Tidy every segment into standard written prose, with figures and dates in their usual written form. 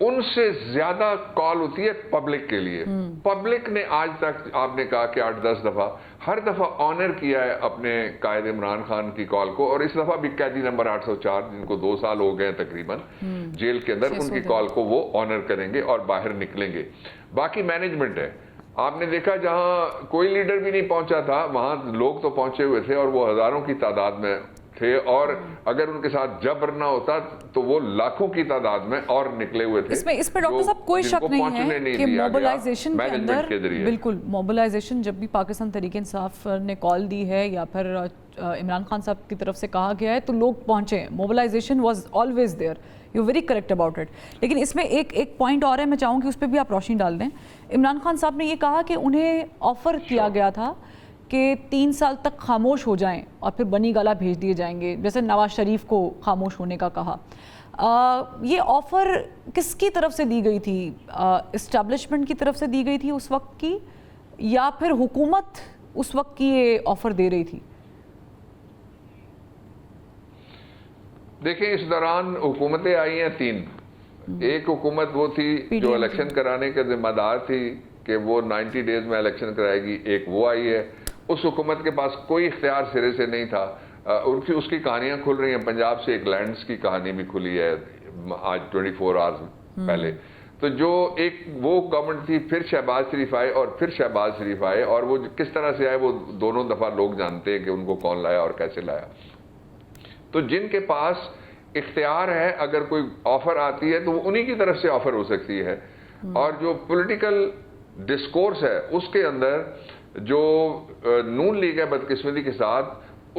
ان سے زیادہ کال ہوتی ہے پبلک کے لیے. پبلک نے آج تک آپ نے کہا کہ 8-10 دفعہ ہر دفعہ آنر کیا ہے اپنے قائد عمران خان کی کال کو, اور اس دفعہ بھی قیدی نمبر 804 جن کو 2 سال ہو گئے تقریباً جیل کے اندر, ان کی کال کو وہ آنر کریں گے اور باہر نکلیں گے. باقی مینجمنٹ ہے. آپ نے دیکھا جہاں کوئی لیڈر بھی نہیں پہنچا تھا وہاں لوگ تو پہنچے ہوئے تھے, اور وہ ہزاروں کی تعداد میں تھے, اور اگر ان کے ساتھ جبر نہ ہوتا تو وہ لاکھوں کی تعداد میں اور نکلے ہوئے تھے. اس پہ ڈاکٹر صاحب کوئی شک نہیں ہے کہ موبلائزیشن کے اندر, بالکل موبلائزیشن جب بھی پاکستان تحریک انصاف نے کال دی ہے یا پھر عمران خان صاحب کی طرف سے کہا گیا ہے تو لوگ پہنچے ہیں. Mobilization was always there, you very correct about it. لیکن اس میں ایک پوائنٹ اور ہے, میں چاہوں کہ اس پہ بھی آپ روشنی ڈال دیں. عمران خان صاحب نے یہ کہا کہ انہیں آفر کیا گیا تھا کہ 3 سال تک خاموش ہو جائیں اور پھر بنی گالہ بھیج دیے جائیں گے, جیسے نواز شریف کو خاموش ہونے کا کہا. یہ آفر کس کی طرف سے دی گئی تھی؟ اسٹیبلشمنٹ کی طرف سے دی گئی تھی اس وقت کی, یا پھر حکومت اس وقت کی یہ آفر دے رہی تھی؟ دیکھیں اس دوران حکومتیں آئی ہیں 3. ایک حکومت وہ تھی جو الیکشن کرانے کا ذمہ دار تھی کہ وہ 90 ڈیز میں الیکشن کرائے گی, ایک وہ آئی ہے. اس حکومت کے پاس کوئی اختیار سرے سے نہیں تھا. اس کی کہانیاں کھل رہی ہیں. پنجاب سے ایک لینڈز کی کہانی بھی کھلی ہے آج 24 آورز پہلے. تو جو ایک وہ گورنمنٹ تھی, پھر شہباز شریف آئے اور پھر شہباز شریف آئے, اور وہ کس طرح سے آئے وہ دونوں دفعہ لوگ جانتے ہیں کہ ان کو کون لایا اور کیسے لایا. تو جن کے پاس اختیار ہے, اگر کوئی آفر آتی ہے تو وہ انہی کی طرف سے آفر ہو سکتی ہے. اور جو پولیٹیکل ڈسکورس ہے اس کے اندر جو نون لیگ ہے بدقسمتی کے ساتھ,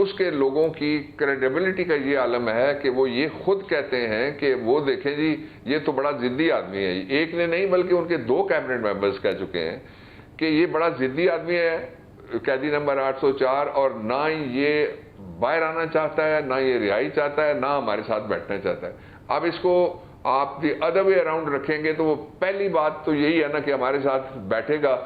اس کے لوگوں کی کریڈیبلٹی کا یہ عالم ہے کہ وہ یہ خود کہتے ہیں کہ وہ دیکھیں جی یہ تو بڑا ضدی آدمی ہے. ایک نے نہیں بلکہ ان کے 2 کیبنٹ ممبرز کہہ چکے ہیں کہ یہ بڑا ضدی آدمی ہے, قیدی نمبر 804, اور نہ یہ باہر آنا چاہتا ہے, نہ یہ رہائی چاہتا ہے, نہ ہمارے ساتھ بیٹھنا چاہتا ہے. اب اس کو آپ دی ادر وے اراؤنڈ رکھیں گے تو وہ پہلی بات تو یہی ہے نا کہ ہمارے ساتھ بیٹھے گا,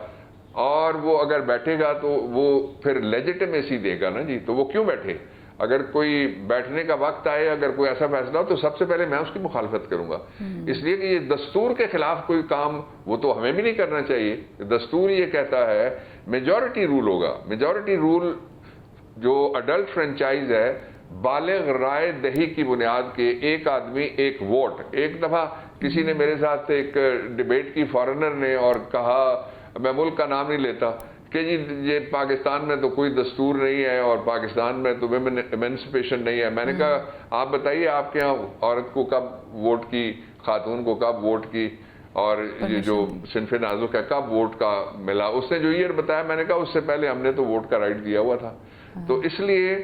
اور وہ اگر بیٹھے گا تو وہ پھر لیجیٹمیسی دے گا نا جی. تو وہ کیوں بیٹھے؟ اگر کوئی بیٹھنے کا وقت آئے, اگر کوئی ایسا فیصلہ ہو تو سب سے پہلے میں اس کی مخالفت کروں گا. اس لیے کہ یہ دستور کے خلاف کوئی کام وہ تو ہمیں بھی نہیں کرنا چاہیے. دستور یہ کہتا ہے میجورٹی رول ہوگا. میجورٹی رول جو اڈلٹ فرنچائز ہے, بالغ رائے دہی کی بنیاد کے ایک آدمی ایک ووٹ. ایک دفعہ کسی نے میرے ساتھ ایک ڈیبیٹ کی فارنر نے, اور کہا, میں ملک کا نام نہیں لیتا, کہ جی یہ پاکستان میں تو کوئی دستور نہیں ہے اور پاکستان میں تو ویمن ایمنسپیشن نہیں ہے. میں نے کہا آپ بتائیے آپ کے ہاں عورت کو کب ووٹ کی, خاتون کو کب ووٹ کی, اور یہ جو صنف نازک ہے کب ووٹ کا ملا؟ اس نے جو ایئر بتایا, میں نے کہا اس سے پہلے ہم نے تو ووٹ کا رائٹ دیا ہوا تھا. تو اس لیے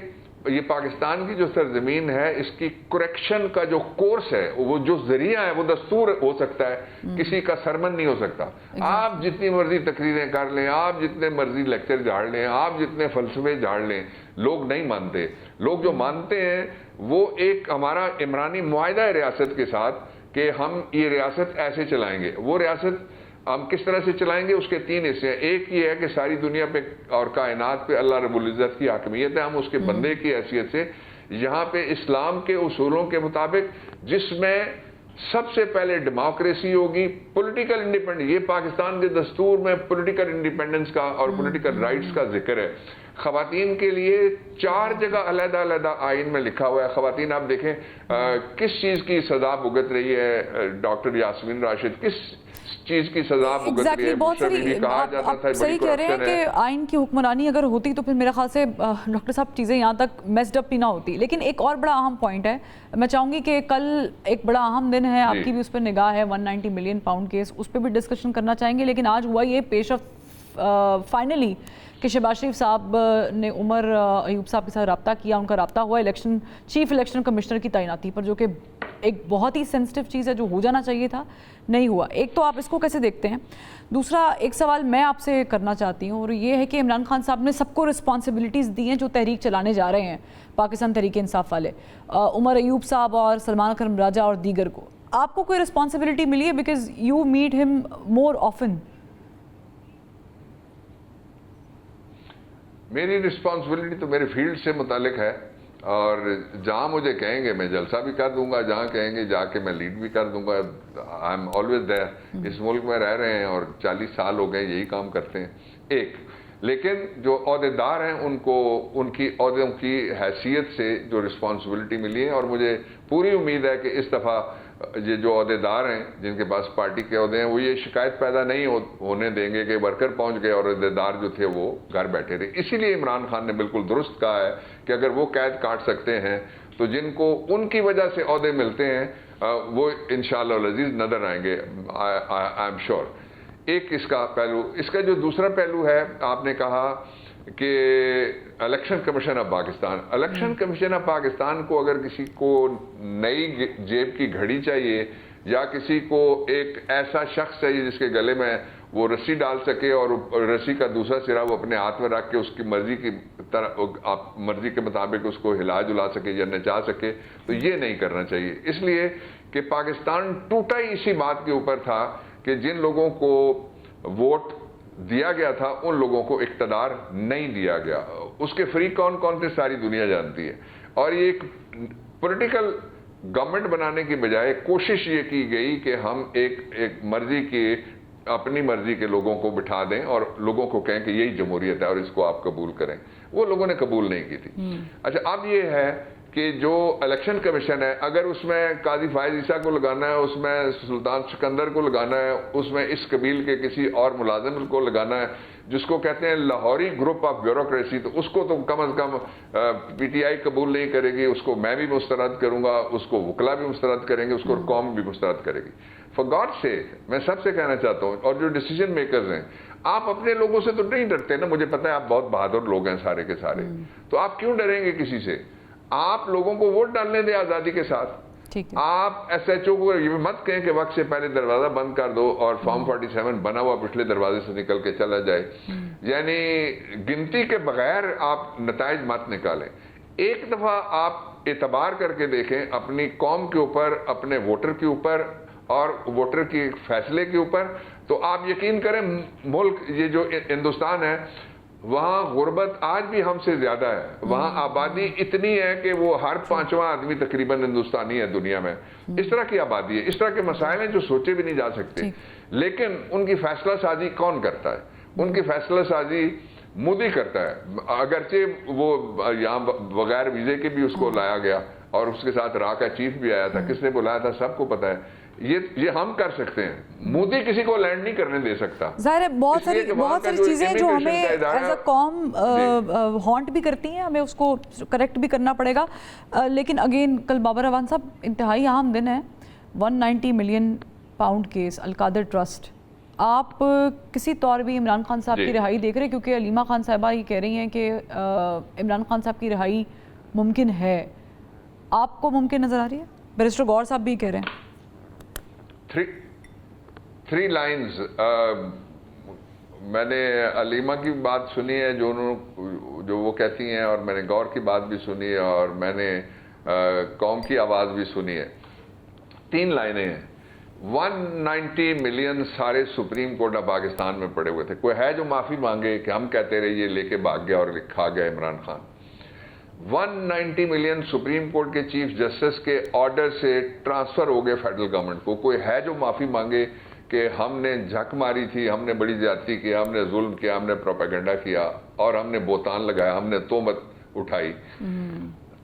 یہ پاکستان کی جو سرزمین ہے, اس کی کریکشن کا جو کورس ہے, وہ جو ذریعہ ہے وہ دستور ہو سکتا ہے, کسی کا سرمن نہیں ہو سکتا. آپ جتنی مرضی تقریریں کر لیں, آپ جتنے مرضی لیکچر جھاڑ لیں, آپ جتنے فلسفے جھاڑ لیں, لوگ نہیں مانتے. لوگ جو مانتے ہیں وہ ایک ہمارا عمرانی معاہدہ ہے ریاست کے ساتھ کہ ہم یہ ریاست ایسے چلائیں گے. وہ ریاست ہم کس طرح سے چلائیں گے, اس کے 3 حصے ہیں. ایک یہ ہے کہ ساری دنیا پہ اور کائنات پہ اللہ رب العزت کی حاکمیت ہے, ہم اس کے بندے کی حیثیت سے یہاں پہ اسلام کے اصولوں کے مطابق, جس میں سب سے پہلے ڈیموکریسی ہوگی, پولیٹیکل انڈیپینڈنس. یہ پاکستان کے دستور میں پولیٹیکل انڈیپینڈنس کا اور پولیٹیکل رائٹس کا ذکر ہے. خواتین کے لیے 4 جگہ علیحدہ علیحدہ آئین میں لکھا ہوا ہے. خواتین آپ دیکھیں کس چیز کی سزا بھگت رہی ہے, ڈاکٹر یاسمین راشد کس چیز کی سزا بھگت رہی ہے. بہت ساری آپ صحیح کہہ رہے ہیں کہ آئین کی حکمرانی اگر ہوتی تو پھر میرے خیال سے ڈاکٹر صاحب چیزیں یہاں تک میسڈ اپ ہی نہ ہوتی. لیکن ایک اور بڑا اہم پوائنٹ ہے, میں چاہوں گی کہ کل ایک بڑا اہم دن ہے, آپ کی بھی اس پہ نگاہ ہے, 190 ملین پاؤنڈ کیس, اس پہ بھی ڈسکشن کرنا چاہیں گے. لیکن آج ہوا یہ پیش فائنلی کہ شہباز شریف صاحب نے عمر ایوب صاحب کے ساتھ رابطہ کیا, ان کا رابطہ ہوا چیف الیکشن کمشنر کی تعیناتی پر, جو کہ ایک بہت ہی سینسٹیو چیز ہے, جو ہو جانا چاہیے تھا نہیں ہوا. ایک تو آپ اس کو کیسے دیکھتے ہیں؟ دوسرا ایک سوال میں آپ سے کرنا چاہتی ہوں, اور یہ ہے کہ عمران خان صاحب نے سب کو رسپانسبلٹیز دی ہیں جو تحریک چلانے جا رہے ہیں پاکستان تحریک انصاف والے, عمر ایوب صاحب اور سلمان اکرم راجہ اور دیگر کو. آپ کو کوئی رسپانسبلٹی ملی ہے بیکاز یو میٹ ہم مور آفن؟ میری رسپانسبلٹی تو میرے فیلڈ سے متعلق ہے. اور جہاں مجھے کہیں گے میں جلسہ بھی کر دوں گا, جہاں کہیں گے جا کے میں لیڈ بھی کر دوں گا. I am always there. اس ملک میں رہ رہے ہیں اور 40 سال ہو گئے یہی کام کرتے ہیں. ایک لیکن جو عہدیدار ہیں ان کو ان کی عہدوں کی حیثیت سے جو رسپانسبلٹی ملی ہے, اور مجھے پوری امید ہے کہ اس دفعہ یہ جو عہدیدار ہیں جن کے پاس پارٹی کے عہدے ہیں وہ یہ شکایت پیدا نہیں ہونے دیں گے کہ ورکر پہنچ گئے اور عہدیدار جو تھے وہ گھر بیٹھے رہے. اسی لیے عمران خان نے بالکل درست کہا ہے کہ اگر وہ قید کاٹ سکتے ہیں تو جن کو ان کی وجہ سے عہدے ملتے ہیں وہ انشاءاللہ العزیز نظر آئیں گے, آئی ایم شیور. ایک اس کا پہلو. اس کا جو دوسرا پہلو ہے, آپ نے کہا کہ election commission of Pakistan. Election commission of Pakistan کو اگر کسی کو نئی جیب کی گھڑی چاہیے یا کسی کو ایک ایسا شخص چاہیے جس کے گلے میں وہ رسی ڈال سکے اور رسی کا دوسرا سرا وہ اپنے ہاتھ میں رکھ کے اس کی مرضی کی طرح مرضی کے مطابق اس کو ہلا جلا سکے یا نچا سکے, تو یہ نہیں کرنا چاہیے. اس لیے کہ پاکستان ٹوٹا ہی اسی بات کے اوپر تھا کہ جن لوگوں کو ووٹ دیا گیا تھا ان لوگوں کو اقتدار نہیں دیا گیا. اس کے فریق کون کون تھے ساری دنیا جانتی ہے. اور یہ ایک پولیٹیکل گورنمنٹ بنانے کی بجائے کوشش یہ کی گئی کہ ہم ایک مرضی کی اپنی مرضی کے لوگوں کو بٹھا دیں اور لوگوں کو کہیں کہ یہی جمہوریت ہے اور اس کو آپ قبول کریں. وہ لوگوں نے قبول نہیں کی تھی. اچھا, اب یہ ہے کہ جو الیکشن کمیشن ہے اگر اس میں قاضی فائز عیسیٰ کو لگانا ہے, اس میں سلطان سکندر کو لگانا ہے, اس میں اس قبیل کے کسی اور ملازم کو لگانا ہے جس کو کہتے ہیں لاہوری گروپ آف بیوروکریسی, تو اس کو تو کم از کم پی ٹی آئی قبول نہیں کرے گی, اس کو میں بھی مسترد کروں گا, اس کو وکلا بھی مسترد کریں گے, اس کو قوم بھی مسترد کرے گی. فار گاڈ سیک میں سب سے کہنا چاہتا ہوں, اور جو ڈیسیجن میکرز ہیں آپ اپنے لوگوں سے تو نہیں ڈرتے نا, مجھے پتا ہے آپ بہت بہادر لوگ ہیں سارے کے سارے, تو آپ کیوں ڈریں گے کسی سے؟ آپ لوگوں کو ووٹ ڈالنے دیں آزادی کے ساتھ. آپ ایس ایچ او کو یہ مت کہیں کہ وقت سے پہلے دروازہ بند کر دو اور فارم 47 بنا ہوا پچھلے دروازے سے نکل کے چلا جائے. یعنی گنتی کے بغیر آپ نتائج مت نکالیں. ایک دفعہ آپ اعتبار کر کے دیکھیں اپنی قوم کے اوپر, اپنے ووٹر کے اوپر اور ووٹر کے فیصلے کے اوپر, تو آپ یقین کریں ملک یہ جو ہندوستان ہے وہاں غربت آج بھی ہم سے زیادہ ہے. وہاں آبادی اتنی ہے کہ وہ ہر 5واں آدمی تقریباً ہندوستانی ہے دنیا میں. اس طرح کی آبادی ہے, اس طرح کے مسائل ہیں جو سوچے بھی نہیں جا سکتے. لیکن ان کی فیصلہ سازی کون کرتا ہے؟ ان کی فیصلہ سازی مودی کرتا ہے. اگرچہ وہ یہاں بغیر ویزے کے بھی اس کو لایا گیا اور اس کے ساتھ را کا چیف بھی آیا تھا. کس نے بلایا تھا سب کو پتا ہے. یہ ہم کر سکتے ہیں. مودی کسی کو لینڈ نہیں کرنے دے سکتا. ظاہر ہے بہت ساری چیزیں جو ہمیں ایز اے قوم ہانٹ بھی کرتی ہیں, ہمیں اس کو کریکٹ بھی کرنا پڑے گا. لیکن اگین کل بابر اعوان صاحب انتہائی اہم دن ہے. 190 ملین پاؤنڈ کیس القادر ٹرسٹ. آپ کسی طور بھی عمران خان صاحب کی رہائی دیکھ رہے ہیں؟ کیونکہ علیمہ خان صاحبہ یہ کہہ رہی ہیں کہ عمران خان صاحب کی رہائی ممکن ہے. آپ کو ممکن نظر آ رہی ہے؟ بیرسٹر گور صاحب بھی کہہ رہے ہیں. 3 لائنز. میں نے علیمہ کی بات سنی ہے جو وہ کہتی ہیں, اور میں نے گور کی بات بھی سنی ہے, اور میں نے قوم کی آواز بھی سنی ہے. 3 لائنیں ہیں. 190 ملین سارے سپریم کورٹ آف پاکستان میں پڑے ہوئے تھے. کوئی ہے جو معافی مانگے کہ ہم کہتے رہے یہ لے کے بھاگ گیا اور کھا گیا Imran Khan. 190 million supreme court کے چیف جسٹس کے آرڈر سے ٹرانسفر ہو گئے فیڈرل گورنمنٹ کو. کوئی ہے جو معافی مانگے کہ ہم نے جھک ماری تھی, ہم نے بڑی زیادتی کی, ہم نے ظلم کیا, ہم نے پروپیگنڈا کیا اور ہم نے بہتان لگایا, ہم نے تہمت اٹھائی.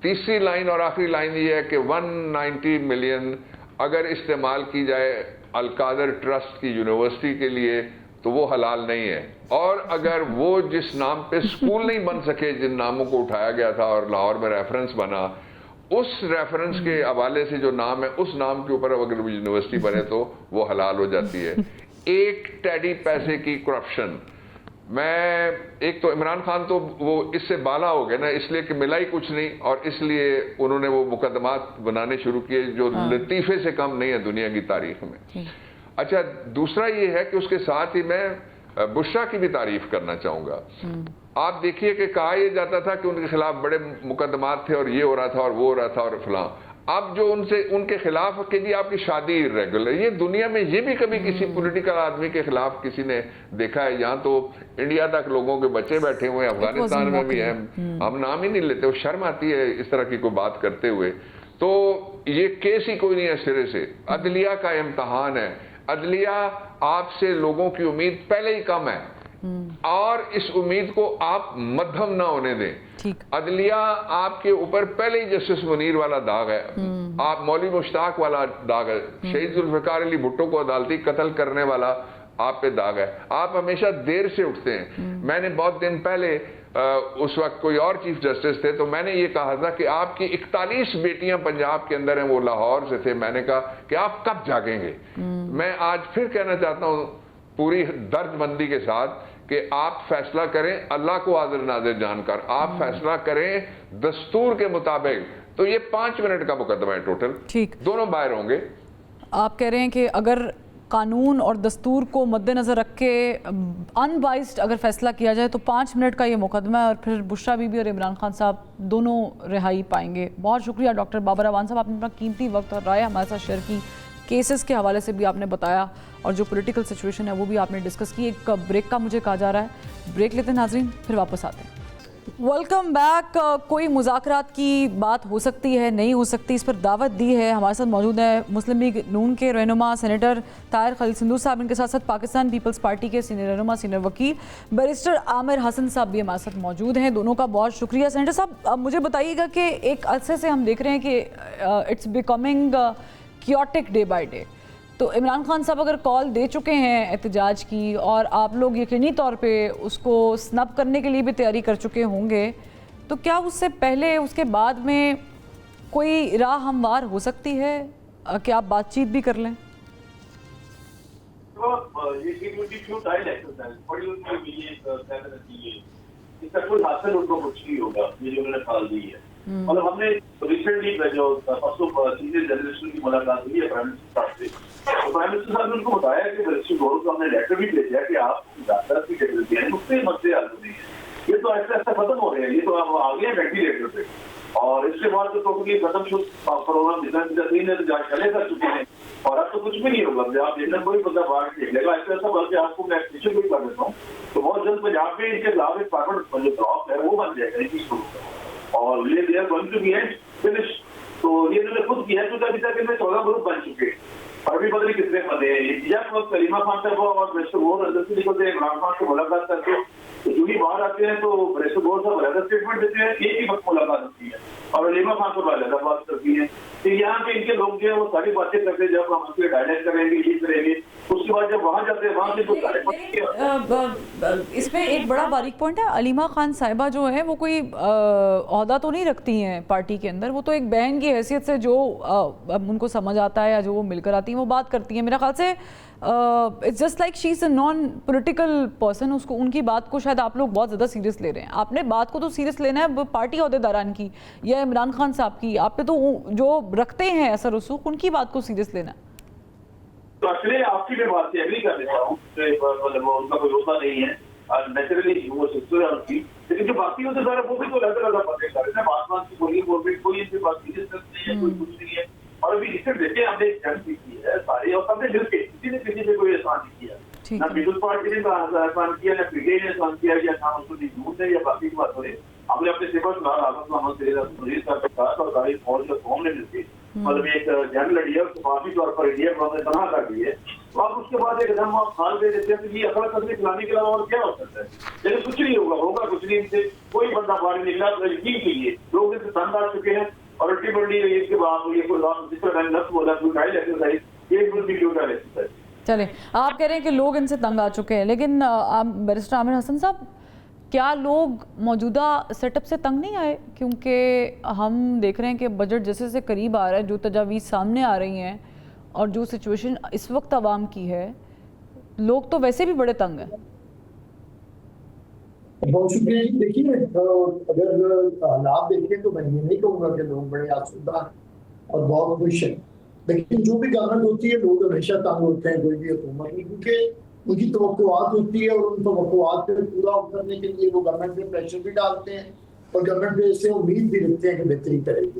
تیسری لائن اور آخری لائن یہ ہے کہ 190 ملین اگر استعمال کی جائے القادر ٹرسٹ کی یونیورسٹی کے لیے تو وہ حلال نہیں ہے. اور اگر وہ جس نام پہ سکول نہیں بن سکے, جن ناموں کو اٹھایا گیا تھا اور لاہور میں ریفرنس بنا, اس ریفرنس کے حوالے سے جو نام ہے اس نام کے اوپر اگر وہ یونیورسٹی بنے تو وہ حلال ہو جاتی ہے. ایک ٹیڈی پیسے کی کرپشن. میں ایک تو عمران خان تو وہ اس سے بالا ہو گئے نا, اس لیے کہ ملا ہی کچھ نہیں, اور اس لیے انہوں نے وہ مقدمات بنانے شروع کیے جو لطیفے سے کم نہیں ہے دنیا کی تاریخ میں. اچھا, دوسرا یہ ہے کہ اس کے ساتھ ہی میں بشرا کی بھی تعریف کرنا چاہوں گا. آپ دیکھیے کہ کہا یہ جاتا تھا کہ ان کے خلاف بڑے مقدمات تھے اور یہ ہو رہا تھا اور وہ ہو رہا تھا اور فلاں. اب جو ان کے خلاف کہ جی آپ کی شادی ریگولر، یہ دنیا میں یہ بھی کبھی کسی پولیٹیکل آدمی کے خلاف کسی نے دیکھا ہے؟ یہاں تو انڈیا تک لوگوں کے بچے بیٹھے ہوئے ہیں، افغانستان میں بھی ہیں، ہم نام ہی نہیں لیتے، وہ شرم آتی ہے اس طرح کی کوئی بات کرتے ہوئے. تو یہ کیس ہی کوئی نہیں ہے سرے سے. عدلیہ کا امتحان ہے. عدلیہ آپ سے لوگوں کی امید پہلے ہی کم ہے، اور اس امید کو آپ مدھم نہ ہونے دیں. عدلیہ آپ کے اوپر پہلے ہی جسٹس منیر والا داغ ہے، آپ مولوی مشتاق والا داغ ہے، شہید ذوالفقار علی بھٹو کو عدالتی قتل کرنے والا آپ پہ داغ ہے. آپ ہمیشہ دیر سے اٹھتے ہیں. میں نے بہت دن پہلے اس وقت کوئی اور چیف جسٹس تھے تو میں نے یہ کہا تھا کہ آپ کی 41 بیٹیاں پنجاب کے اندر ہیں، وہ لاہور سے تھے. میں نے کہا کہ آپ کب جاگیں گے؟ میں آج پھر کہنا چاہتا ہوں پوری درد مندی کے ساتھ کہ آپ فیصلہ کریں اللہ کو حاضر ناظر جان کر، آپ فیصلہ کریں دستور کے مطابق. تو یہ 5 منٹ کا مقدمہ ہے ٹوٹل، دونوں باہر ہوں گے. آپ کہہ رہے ہیں کہ اگر قانون اور دستور کو مد نظر رکھ کے ان بائسڈ اگر فیصلہ کیا جائے تو 5 منٹ کا یہ مقدمہ ہے، اور پھر بشرا بی بی اور عمران خان صاحب دونوں رہائی پائیں گے. بہت شکریہ ڈاکٹر بابر اعوان صاحب، آپ نے اپنا قیمتی وقت اور رائے ہمارے ساتھ شیئر کی. کیسز کے حوالے سے بھی آپ نے بتایا اور جو پولیٹیکل سچویشن ہے وہ بھی آپ نے ڈسکس کی. ایک بریک کا مجھے کہا جا رہا ہے، بریک لیتے ہیں ناظرین، پھر واپس آتے ہیں. Welcome back. کوئی مذاکرات کی بات ہو سکتی ہے، نہیں ہو سکتی، اس پر دعوت دی ہے. ہمارے ساتھ موجود ہیں مسلم لیگ نون کے رہنما سینیٹر طاہر خلیل سندھو صاحب، ان کے ساتھ ساتھ پاکستان پیپلز پارٹی کے سینئر رہنما سینئر وکیل بیرسٹر عامر حسن صاحب بھی ہمارے ساتھ موجود ہیں. دونوں کا بہت شکریہ. سینیٹر صاحب، اب مجھے بتائیے گا کہ ایک عرصے سے ہم دیکھ رہے ہیں کہ it's becoming chaotic day by day. تو عمران خان صاحب اگر کال دے چکے ہیں احتجاج کی اور آپ لوگ یقینی طور پہ اس کو سنب کرنے کے لیے بھی تیاری کر چکے ہوں گے، تو کیا اس سے پہلے اس کے بعد میں کوئی راہ ہموار ہو سکتی ہے کہ آپ بات چیت بھی کر لیں؟ مطلب ہم نے ریسنٹلی جو سینئر جرنلسٹوں کی ملاقات ہوئی ہے پرائم منسٹر صاحب سے، تو پرائم منسٹر صاحب نے ان کو بتایا کہ بیرسٹر گورو کو ہم نے لیٹر بھی بھیجا کہ آپ مذاکرات کی ضرورت ہیں، اس سے مسئلے حل ہوتے ہیں. یہ تو ایسا ایسا ختم ہو رہے ہیں، یہ تو اب آ گئے ہیں وینٹیلیٹر پہ، اور اس کے بعد تو ٹوٹلی ختم شد پروگرام چلے کر چکے ہیں، اور اب تو کچھ بھی نہیں ہوگا. آپ دیکھنا کوئی بندہ باہر دیکھ لے گا. ایسا ایسا بلکہ آپ کو میں ایکسپیکشن بھی کر دیتا ہوں تو بہت جلد پنجاب میں ان کے خلاف ایک پارلیمنٹ جو بلاک ہے وہ بن جائے گا اسی شروع کا، اور یہ they are going to be end finish. تو یہ انہوں نے خود کیا ہے کیونکہ ابھی تک ان میں 14 گروپ بن چکے ہیں، اور ابھی پتہ نہیں کتنے بنے ہیں. جب وقت کریمہ خان صاحب اور بیرسٹر گورو اندر سے نکلتے ہیں، عمران خان سے ملاقات کرتے ہیں، تو جو بھی باہر آتے ہیں تو بیرسٹر گورو صاحب علیحدہ اسٹیٹمنٹ دیتے ہیں، ایک ہی وقت ملاقات ہوتی ہے، اور علیمہ خان صاحب علیحدہ بات کرتی ہیں. تو یہاں پہ ان کے لوگ جو ہیں وہ ساری باتیں کرتے ہیں، جب ہم اس کے ڈائلیٹ کریں گے یہ کریں گے، اس کے بعد جب وہاں جاتے ہیں وہاں سے تو اس میں ایک بڑا باریک پوائنٹ ہے. علیمہ خان صاحبہ جو ہے وہ کوئی عہدہ تو نہیں رکھتی ہیں پارٹی کے اندر، وہ تو ایک بہن کی حیثیت سے جو ان کو سمجھ آتا ہے یا جو وہ مل کر آتی ہیں وہ بات کرتی ہیں. میرا خیال سے it's just like she is a non political person. اس کو ان کی بات کو شاید آپ لوگ بہت زیادہ سیریس لے رہے ہیں. آپ نے بات کو تو سیریس لینا ہے پارٹی عہدے داران کی یا عمران خان صاحب کی، آپ نے تو جو رکھتے ہیں اثر رسوخ ان کی بات کو سیریس لینا ہے. تو اصلی آپ کی میں بات سے ایگری کر لیتا ہوں، مطلب ان کا کوئی ہوتا نہیں ہے نیچرلی وہ سسٹر ہے ان کی، لیکن جو باقی ہوتے سارے وہ بھی تو الگ الگ باتیں کر رہے ہیں. آسمان کی بولی گورنمنٹ کوئی ان سے بات سیریس نہیں ہے، کوئی کچھ نہیں ہے. اور ابھی ریسنٹ دیکھیں ہم نے ایک جنگ کی ہے سارے، اور سب نے مل کے کسی نے کسی سے کوئی احسان نہیں کیا، نہ پیپلز پارٹی نے احسان کیا، نہ پی ٹی آئی نے احسان کیا، یا نہ مسلم لیگ نون نے، یا باقی کی بات ہو رہی. ہم نے اپنے سپر سلار حافظ محمد سعید صاحب کے ساتھ اور ساری فوج اور قوم نے مل کے مطلب ایک جنگ لڑی ہے، سفارتی طور پر انڈیا کو ہم نے تنہا کر دی ہے. تو آپ اس کے بعد ایک دم آپ کھال دے دیتے ہیں تو یہ اپنا قدمی کھلانے کے علاوہ اور کیا ہو سکتا ہے؟ لیکن کچھ نہیں ہوگا کچھ نہیں. ان سے کوئی بندہ باہر نہیں نکلا. یقین کیجیے لوگ ان سے تنگ آ چکے ہیں، اور الٹیمیٹلی اس کے بعد یہ کوئی جس طرح میں نے نفس بولا کوئی ڈائل ایکسرسائز یہ بالکل بھی ڈائل ایکسرسائز. چلیں، آپ کہہ رہے ہیں کہ لوگ ان سے تنگ آ چکے ہیں، لیکن بیرسٹر عامر حسن صاحب کیا لوگ موجودہ سیٹ اپ سے تنگ نہیں آئے؟ کیونکہ ہم دیکھ رہے ہیں کہ بجٹ جیسے سے قریب آ رہا ہے، جو تجاویز سامنے آ رہی ہیں اور جو سچویشن اس وقت عوام کی ہے، لوگ تو ویسے بھی بڑے تنگ ہیں. بہت شکریہ. دیکھیے اگر حالات دیکھیں تو میں یہ نہیں کہوں گا کہ لوگ بڑے آسودہ اور بہت خوش ہیں، لیکن جو بھی گورنمنٹ ہوتی ہے لوگ ہمیشہ تنگ ہوتے ہیں کوئی بھی حکومت میں، کیونکہ ان کی توقعات ہوتی ہے اور ان توقعات پہ پورا اترنے کے لیے وہ گورنمنٹ پہ پریشر بھی ڈالتے ہیں اور گورنمنٹ پہ اس سے امید بھی رکھتے ہیں کہ بہتری کرے گی.